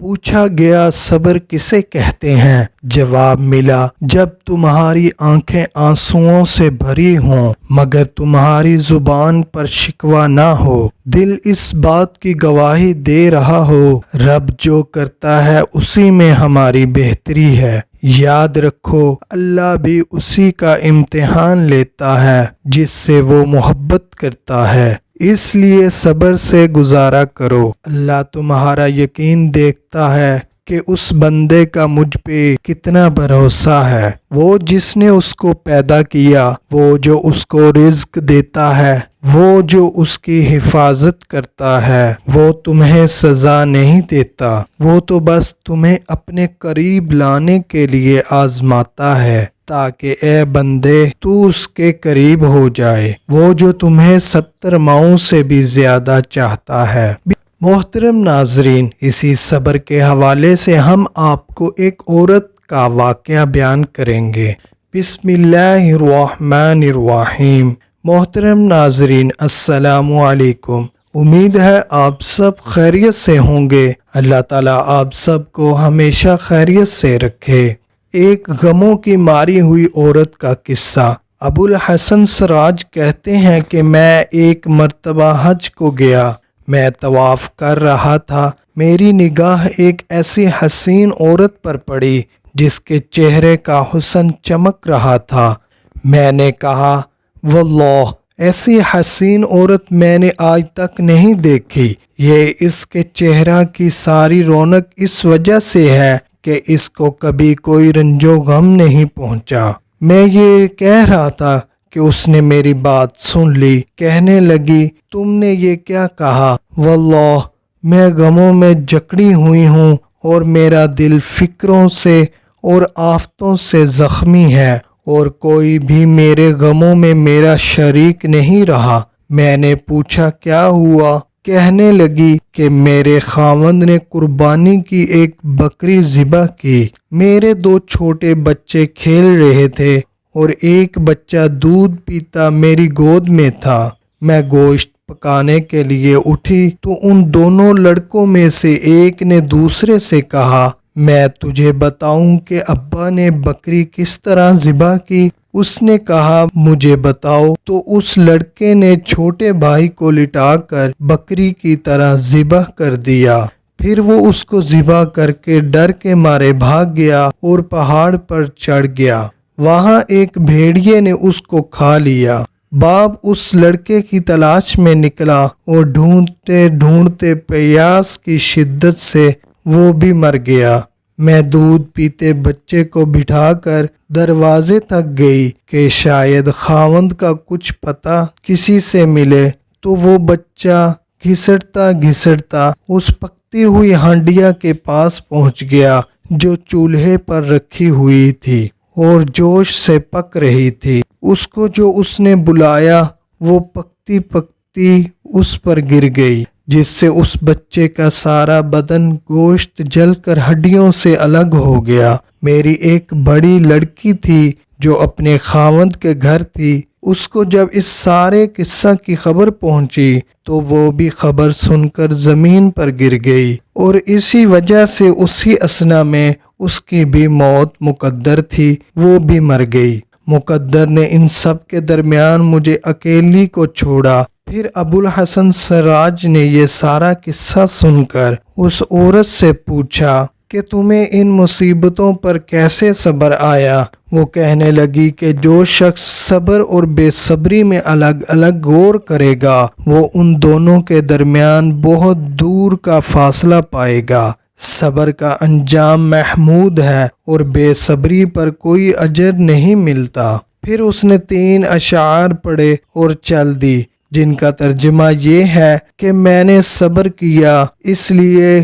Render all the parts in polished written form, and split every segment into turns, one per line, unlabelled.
پوچھا گیا صبر کسے کہتے ہیں؟ جواب ملا جب تمہاری آنکھیں آنسوؤں سے بھری ہوں مگر تمہاری زبان پر شکوہ نہ ہو، دل اس بات کی گواہی دے رہا ہو رب جو کرتا ہے اسی میں ہماری بہتری ہے۔ یاد رکھو اللہ بھی اسی کا امتحان لیتا ہے جس سے وہ محبت کرتا ہے، اس لیے صبر سے گزارا کرو۔ اللہ تمہارا یقین دیکھتا ہے کہ اس بندے کا مجھ پہ کتنا بھروسہ ہے۔ وہ جس نے اس کو پیدا کیا، وہ جو اس کو رزق دیتا ہے، وہ جو اس کی حفاظت کرتا ہے، وہ تمہیں سزا نہیں دیتا، وہ تو بس تمہیں اپنے قریب لانے کے لیے آزماتا ہے تاکہ اے بندے تو اس کے قریب ہو جائے، وہ جو تمہیں 70 ماؤں سے بھی زیادہ چاہتا ہے۔ محترم ناظرین، اسی صبر کے حوالے سے ہم آپ کو ایک عورت کا واقعہ بیان کریں گے۔ بسم اللہ الرحمن الرحیم۔ محترم ناظرین السلام علیکم، امید ہے آپ سب خیریت سے ہوں گے۔ اللہ تعالیٰ آپ سب کو ہمیشہ خیریت سے رکھے۔ ایک غموں کی ماری ہوئی عورت کا قصہ۔ ابو الحسن سراج کہتے ہیں کہ میں ایک مرتبہ حج کو گیا، میں طواف کر رہا تھا، میری نگاہ ایک ایسی حسین عورت پر پڑی جس کے چہرے کا حسن چمک رہا تھا۔ میں نے کہا واللہ ایسی حسین عورت میں نے آج تک نہیں دیکھی، یہ اس کے چہرہ کی ساری رونق اس وجہ سے ہے کہ اس کو کبھی کوئی رنج و غم نہیں پہنچا۔ میں یہ کہہ رہا تھا کہ اس نے میری بات سن لی، کہنے لگی تم نے یہ کیا کہا؟ واللہ میں غموں میں جکڑی ہوئی ہوں اور میرا دل فکروں سے اور آفتوں سے زخمی ہے اور کوئی بھی میرے غموں میں میرا شریک نہیں رہا۔ میں نے پوچھا کیا ہوا؟ کہنے لگی کہ میرے خاوند نے قربانی کی ایک بکری ذبح کی، میرے 2 چھوٹے بچے کھیل رہے تھے اور ایک بچہ دودھ پیتا میری گود میں تھا۔ میں گوشت پکانے کے لیے اٹھی تو ان دونوں لڑکوں میں سے ایک نے دوسرے سے کہا میں تجھے بتاؤں کہ ابا نے بکری کس طرح ذبح کی؟ اس نے کہا مجھے بتاؤ، تو اس لڑکے نے چھوٹے بھائی کو لٹا کر بکری کی طرح ذبح کر دیا۔ پھر وہ اس کو ذبح کر کے ڈر کے مارے بھاگ گیا اور پہاڑ پر چڑھ گیا، وہاں ایک بھیڑیے نے اس کو کھا لیا۔ باپ اس لڑکے کی تلاش میں نکلا اور ڈھونڈتے ڈھونڈتے پیاس کی شدت سے وہ بھی مر گیا۔ میں دودھ پیتے بچے کو بٹھا کر دروازے تک گئی کہ شاید خاوند کا کچھ پتہ کسی سے ملے، تو وہ بچہ گھسٹتا گھسٹتا اس پکتی ہوئی ہانڈیا کے پاس پہنچ گیا جو چولہے پر رکھی ہوئی تھی اور جوش سے پک رہی تھی۔ اس کو جو اس نے بلایا وہ پکتی پکتی اس پر گر گئی، جس سے اس بچے کا سارا بدن گوشت جل کر ہڈیوں سے الگ ہو گیا۔ میری ایک بڑی لڑکی تھی جو اپنے خاوند کے گھر تھی، اس کو جب اس سارے قصہ کی خبر پہنچی تو وہ بھی خبر سن کر زمین پر گر گئی، اور اسی وجہ سے اسی اثنا میں اس کی بھی موت مقدر تھی، وہ بھی مر گئی۔ مقدر نے ان سب کے درمیان مجھے اکیلی کو چھوڑا۔ پھر ابو الحسن سراج نے یہ سارا قصہ سن کر اس عورت سے پوچھا کہ تمہیں ان مصیبتوں پر کیسے صبر آیا؟ وہ کہنے لگی کہ جو شخص صبر اور بے صبری میں الگ الگ غور کرے گا وہ ان دونوں کے درمیان بہت دور کا فاصلہ پائے گا۔ صبر کا انجام محمود ہے اور بے صبری پر کوئی اجر نہیں ملتا۔ پھر اس نے 3 اشعار پڑھے اور چل دی، جن کا ترجمہ یہ ہے کہ میں نے صبر کیا اس لیے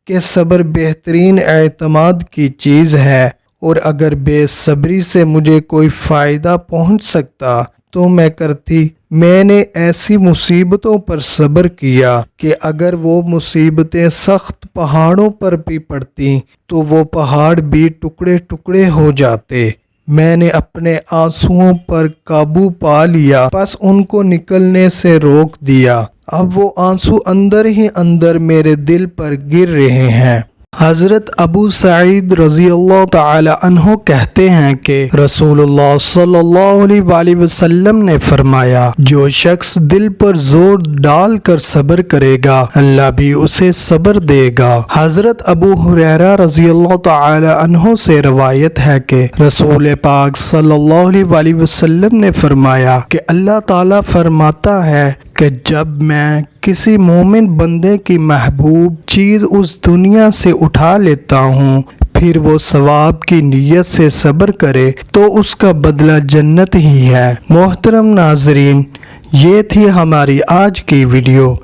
کہ صبر بہترین اعتماد کی چیز ہے، اور اگر بے صبری سے مجھے کوئی فائدہ پہنچ سکتا تو میں کرتی۔ میں نے ایسی مصیبتوں پر صبر کیا کہ اگر وہ مصیبتیں سخت پہاڑوں پر بھی پڑتی تو وہ پہاڑ بھی ٹکڑے ٹکڑے ہو جاتے۔ میں نے اپنے آنسوؤں پر قابو پا لیا، پس ان کو نکلنے سے روک دیا۔ اب وہ آنسو اندر ہی اندر میرے دل پر گر رہے ہیں۔ حضرت ابو سعید رضی اللہ تعالی عنہ کہتے ہیں کہ رسول اللہ صلی اللہ علیہ وآلہ وسلم نے فرمایا، جو شخص دل پر زور ڈال کر صبر کرے گا اللہ بھی اسے صبر دے گا۔ حضرت ابو ہریرہ رضی اللہ تعالی عنہ سے روایت ہے کہ رسول پاک صلی اللہ علیہ وآلہ وسلم نے فرمایا کہ اللہ تعالیٰ فرماتا ہے کہ جب میں کسی مومن بندے کی محبوب چیز اس دنیا سے اٹھا لیتا ہوں پھر وہ ثواب کی نیت سے صبر کرے تو اس کا بدلہ جنت ہی ہے۔ محترم ناظرین، یہ تھی ہماری آج کی ویڈیو۔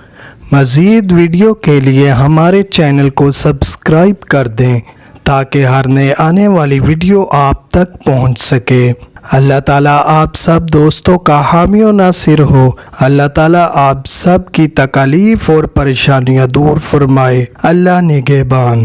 مزید ویڈیو کے لیے ہمارے چینل کو سبسکرائب کر دیں تاکہ ہر نئے آنے والی ویڈیو آپ تک پہنچ سکے۔ اللہ تعالیٰ آپ سب دوستوں کا حامی و ناصر ہو۔ اللہ تعالیٰ آپ سب کی تکالیف اور پریشانیاں دور فرمائے۔ اللہ نگہبان۔